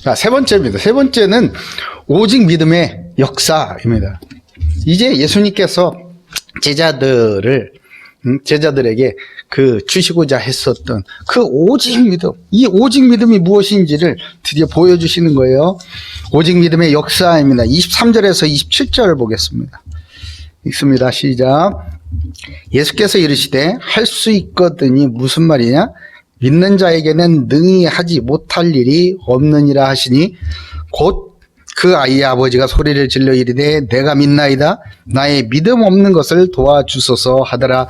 자, 세 번째입니다. 세 번째는 오직 믿음의 역사입니다. 이제 예수님께서 제자들에게 주시고자 했었던 그 오직 믿음, 이 오직 믿음이 무엇인지를 드디어 보여주시는 거예요. 오직 믿음의 역사입니다. 23절에서 27절을 보겠습니다. 읽습니다. 시작. 예수께서 이르시되 할 수 있거든이 무슨 말이냐? 믿는 자에게는 능히 하지 못할 일이 없느니라 하시니 곧 그 아이의 아버지가 소리를 질러 이르되 내가 믿나이다. 나의 믿음 없는 것을 도와주소서 하더라.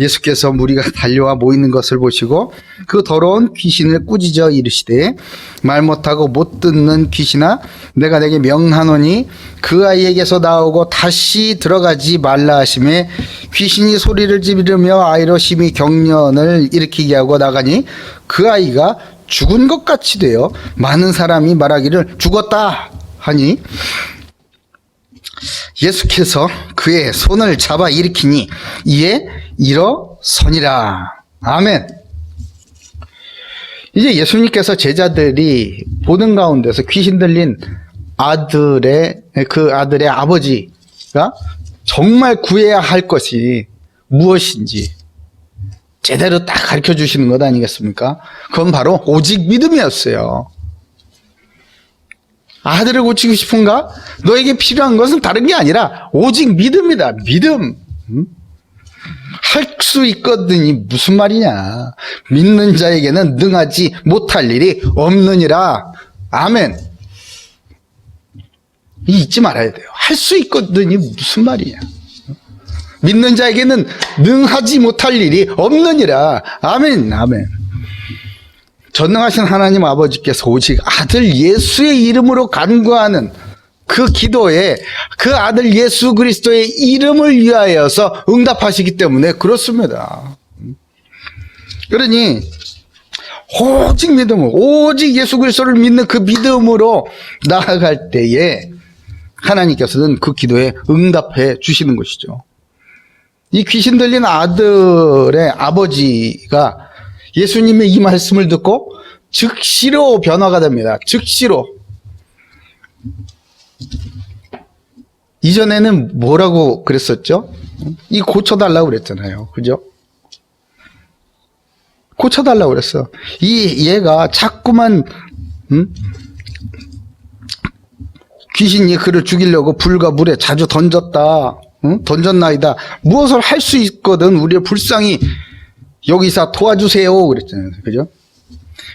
예수께서 무리가 달려와 모이는 것을 보시고 그 더러운 귀신을 꾸짖어 이르시되 말 못하고 못 듣는 귀신아 내가 내게 명하노니 그 아이에게서 나오고 다시 들어가지 말라 하시매 귀신이 소리를 지르며 아이로 심히 경련을 일으키게 하고 나가니 그 아이가 죽은 것 같이 되어 많은 사람이 말하기를 죽었다 하니 예수께서 그의 손을 잡아 일으키니 이에 일어서니라. 아멘. 이제 예수님께서 제자들이 보는 가운데서 귀신 들린 아들의 아버지가 정말 구해야 할 것이 무엇인지 제대로 딱 가르쳐 주시는 것 아니겠습니까? 그건 바로 오직 믿음이었어요. 아들을 고치고 싶은가? 너에게 필요한 것은 다른 게 아니라 오직 믿음이다. 믿음. 할 수 있거든이 무슨 말이냐? 믿는 자에게는 능하지 못할 일이 없느니라. 아멘. 잊지 말아야 돼요. 할 수 있거든이 무슨 말이냐? 믿는 자에게는 능하지 못할 일이 없느니라. 아멘. 아멘. 전능하신 하나님 아버지께서 오직 아들 예수의 이름으로 간구하는 그 기도에 그 아들 예수 그리스도의 이름을 위하여서 응답하시기 때문에 그렇습니다. 그러니 오직 믿음으로, 오직 예수 그리스도를 믿는 그 믿음으로 나아갈 때에 하나님께서는 그 기도에 응답해 주시는 것이죠. 이 귀신 들린 아들의 아버지가 예수님의 이 말씀을 듣고 즉시로 변화가 됩니다. 즉시로. 이전에는 뭐라고 그랬었죠? 이 고쳐달라고 그랬잖아요. 그죠? 고쳐달라고 그랬어. 얘가 자꾸만, 귀신이 그를 죽이려고 불과 물에 자주 던졌다. 던졌나이다. 무엇을 할 수 있거든. 우리의 불쌍히 여기서 도와주세요. 그랬잖아요. 그죠?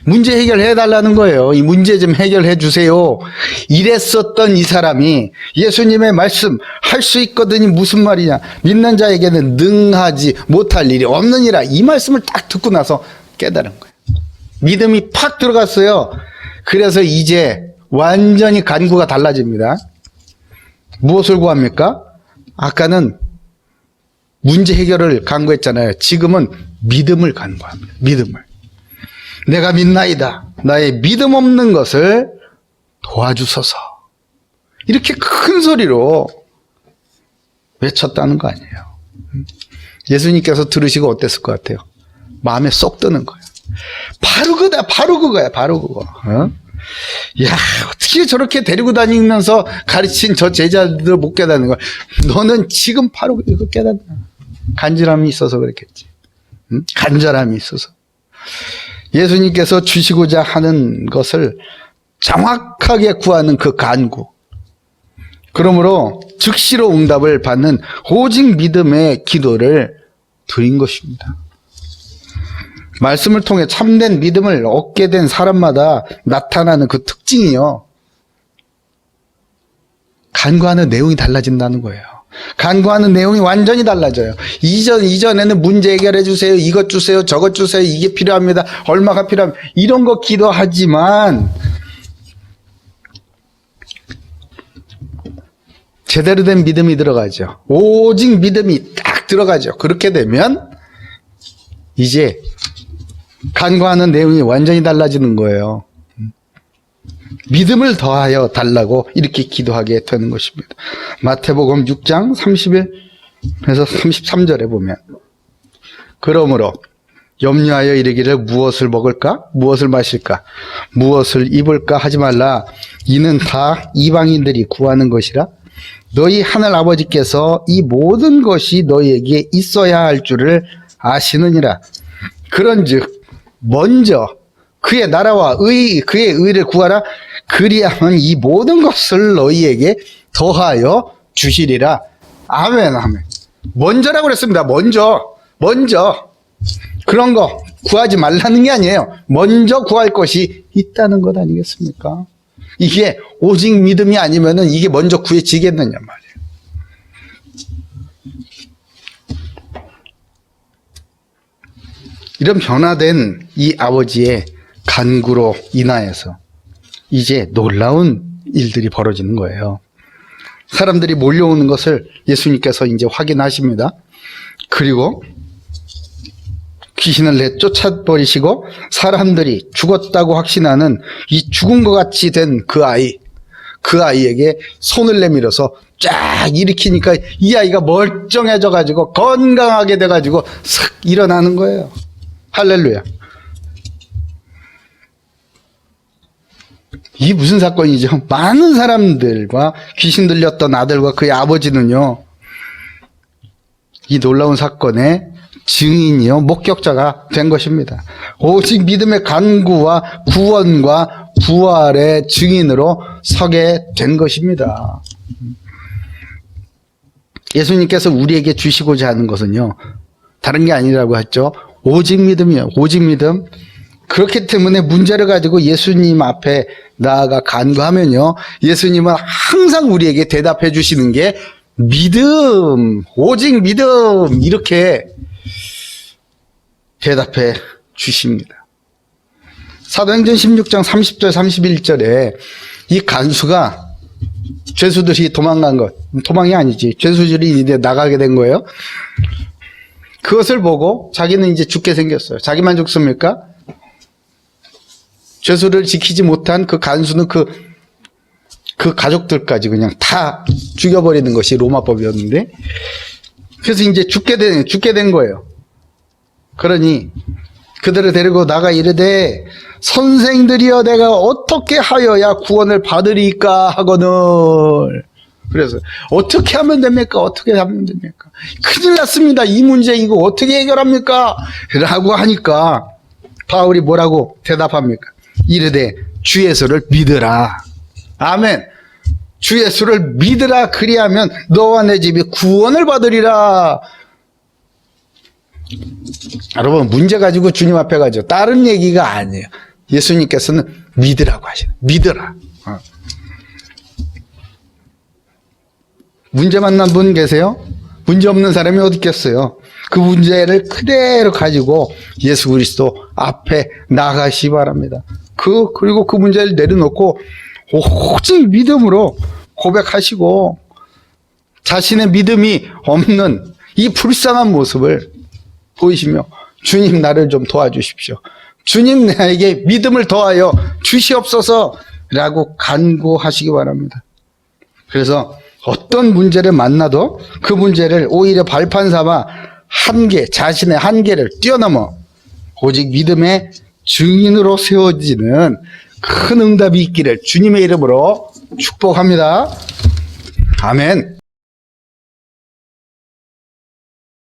문제 해결해 달라는 거예요. 이 문제 좀 해결해 주세요. 이랬었던 이 사람이 예수님의 말씀 할 수 있거든이 무슨 말이냐? 믿는 자에게는 능하지 못할 일이 없느니라. 이 말씀을 딱 듣고 나서 깨달은 거예요. 믿음이 팍 들어갔어요. 그래서 이제 완전히 간구가 달라집니다. 무엇을 구합니까? 아까는 문제 해결을 간구했잖아요. 지금은 믿음을 간구합니다. 믿음을. 내가 믿나이다. 나의 믿음 없는 것을 도와주소서. 이렇게 큰 소리로 외쳤다는 거 아니에요. 예수님께서 들으시고 어땠을 것 같아요? 마음에 쏙 드는 거예요. 바로 그거다. 바로 그거야. 바로 그거. 야, 어떻게 저렇게 데리고 다니면서 가르친 저 제자들 못 깨닫는 거야. 너는 지금 바로 이거 깨닫나. 간절함이 있어서 그랬겠지. 간절함이 있어서. 예수님께서 주시고자 하는 것을 정확하게 구하는 그 간구. 그러므로 즉시로 응답을 받는 오직 믿음의 기도를 드린 것입니다. 말씀을 통해 참된 믿음을 얻게 된 사람마다 나타나는 그 특징이요. 간구하는 내용이 달라진다는 거예요. 간구하는 내용이 완전히 달라져요. 이전에는 문제 해결해 주세요. 이것 주세요. 저것 주세요. 이게 필요합니다. 얼마가 필요합니다. 이런 거 기도하지만 제대로 된 믿음이 들어가죠. 오직 믿음이 딱 들어가죠. 그렇게 되면 이제 간구하는 내용이 완전히 달라지는 거예요. 믿음을 더하여 달라고 이렇게 기도하게 되는 것입니다. 마태복음 6장 31에서 33절에 보면 그러므로 염려하여 이르기를 무엇을 먹을까? 무엇을 마실까? 무엇을 입을까? 하지 말라. 이는 다 이방인들이 구하는 것이라. 너희 하늘 아버지께서 이 모든 것이 너희에게 있어야 할 줄을 아시느니라. 그런즉 먼저 그의 나라와 그의 의를 구하라. 그리하면 이 모든 것을 너희에게 더하여 주시리라. 아멘, 아멘. 먼저라고 그랬습니다. 먼저. 그런 거 구하지 말라는 게 아니에요. 먼저 구할 것이 있다는 것 아니겠습니까? 이게 오직 믿음이 아니면은 이게 먼저 구해지겠느냐 말이에요. 이런 변화된 이 아버지의 간구로 인하여서 이제 놀라운 일들이 벌어지는 거예요. 사람들이 몰려오는 것을 예수님께서 이제 확인하십니다. 그리고 귀신을 내쫓아버리시고 사람들이 죽었다고 확신하는 이 죽은 것 같이 된 그 아이에게 손을 내밀어서 쫙 일으키니까 이 아이가 멀쩡해져 가지고 건강하게 돼 가지고 싹 일어나는 거예요. 할렐루야. 이게 무슨 사건이죠? 많은 사람들과 귀신 들렸던 아들과 그의 아버지는요, 이 놀라운 사건의 증인이요, 목격자가 된 것입니다. 오직 믿음의 간구와 구원과 부활의 증인으로 서게 된 것입니다. 예수님께서 우리에게 주시고자 하는 것은요, 다른 게 아니라고 했죠. 오직 믿음이요. 오직 믿음. 그렇기 때문에 문제를 가지고 예수님 앞에 나아가 간구하면요, 예수님은 항상 우리에게 대답해 주시는 게 믿음, 오직 믿음, 이렇게 대답해 주십니다. 사도행전 16장 30절 31절에 이 간수가 죄수들이 도망간 것, 도망이 아니지, 죄수들이 이제 나가게 된 거예요. 그것을 보고 자기는 이제 죽게 생겼어요. 자기만 죽습니까? 죄수를 지키지 못한 그 간수는 그 가족들까지 그냥 다 죽여버리는 것이 로마법이었는데, 그래서 이제 죽게 된 거예요. 그러니 그들을 데리고 나가 이르되, 선생들이여 내가 어떻게 하여야 구원을 받으리까 하거늘. 그래서 어떻게 하면 됩니까? 어떻게 하면 됩니까? 큰일 났습니다. 이 문제 이거 어떻게 해결합니까? 라고 하니까 바울이 뭐라고 대답합니까? 이르되 주 예수를 믿으라. 아멘. 주 예수를 믿으라. 그리하면 너와 내 집이 구원을 받으리라. 여러분, 문제 가지고 주님 앞에 가죠. 다른 얘기가 아니에요. 예수님께서는 믿으라고 하시는, 믿으라. 문제 만난 분 계세요? 문제 없는 사람이 어디 있겠어요? 그 문제를 그대로 가지고 예수 그리스도 앞에 나가시 바랍니다. 그리고 그 문제를 내려놓고 오직 믿음으로 고백하시고, 자신의 믿음이 없는 이 불쌍한 모습을 보이시며, 주님 나를 좀 도와주십시오. 주님 나에게 믿음을 더하여 주시옵소서 라고 간구하시기 바랍니다. 그래서 어떤 문제를 만나도 그 문제를 오히려 발판 삼아 자신의 한계를 뛰어넘어 오직 믿음의 증인으로 세워지는 큰 응답이 있기를 주님의 이름으로 축복합니다. 아멘.